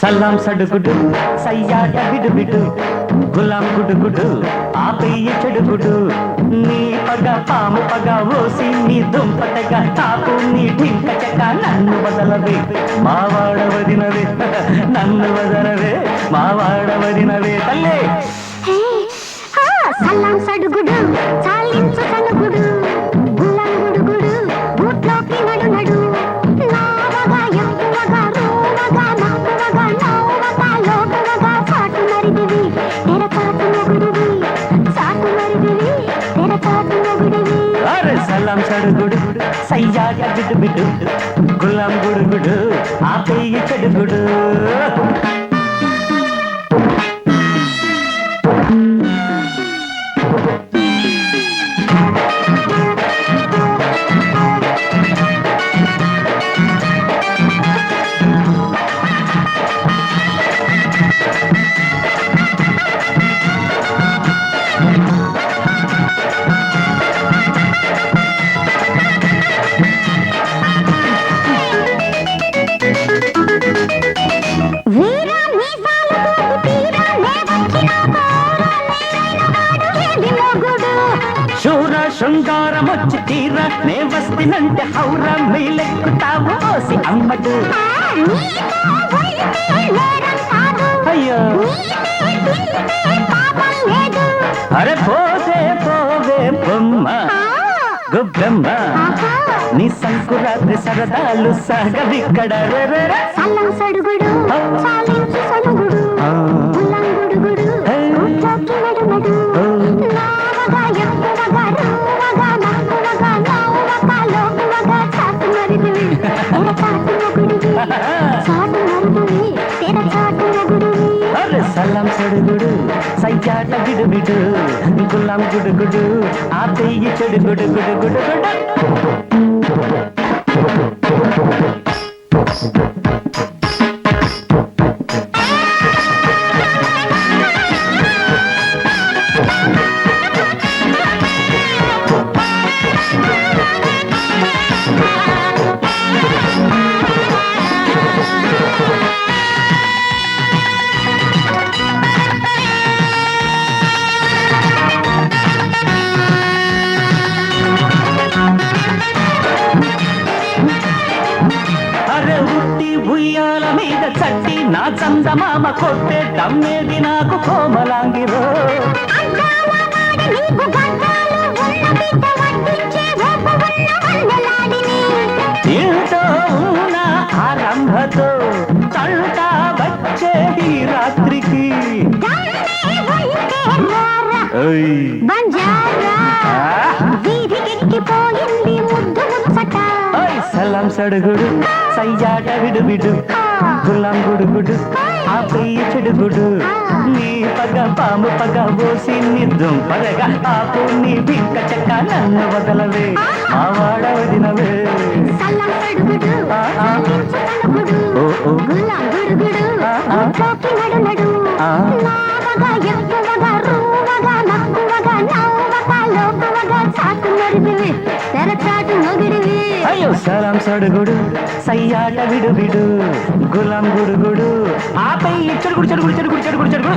సలాం సడుగుడు సయ్యాట బిడు గులాం గుడు ఆపయ్య చెడుగుడు నీ పగ పాము పగ ఓసి నీ దుంపటగా తాపు నీ ఢింక చెక్క నన్ను వదలవే మావాడవదినవే నన్ను వదలవే మావాడవదినవే తల్లే సలాం సడుగుడు చాలించు తనుగుడు గులాం గుడుగుడు బూట్లోకి నడు నడు నావగా ఎక్కువగా రోవగా నక్కువగా నవ్వగా లోటువగా చాటు మరిదివి తెరచాటు మొగుడివి చాటు మరిదివి తెరచాటు మొగుడివి అరే సలాం సడుగుడు సయ్యాట బిడు గులాం గుడుగుడు ఆపయ్య చెడుగుడు శూర శృంగారమొచ్చి తీర నే వస్తినంటే హౌర మీలెక్కుతావు ఓసి అమ్మడు అయ్యో అరే పోతే పోవే బొమ్మ గొబ్బెమ్మ నీ సంకురాత్రి సరదాలు సాగవిక్కడ సడుగుడు చాలించు సనుగుడు గులంగుడుగుడు ఉట్లోకి నడు నడు నావగా ఎక్కువగా రోవగా నక్కువగా నవ్వగా లోటువగా చాటు మరిదివి తెరచాటు మొగుడివి చాటు మరిదివి తెరచాటు మొగుడివి అరే సలాం సడుగుడు సయ్యాట బిడు గులాం గుడుగుడు ఆపయ్య చెడుగుడు గుడు గుడు ఉయ్యాల మీద చట్టి నా చందమామ కొట్టే దమ్మేది నాకు కోమలాంగిరో ఏటో నా ఆరంభతో తంట వచ్చే ఈ రాత్రికి సలాం సడుగుడు సయ్యాట విడు గులాం గుడుగుడు ఆపయ్య చెడుగుడు నీ పగ పాము పగ ఓసి నీ దుంపదగా ఆపు నీ భింక చెక్క నన్ను వదలవే మావాడవదినవే అయ్యో సలాం సడుగుడు సయ్యాట విడు గులాం గుడుగుడు ఆపై చెడుగుడు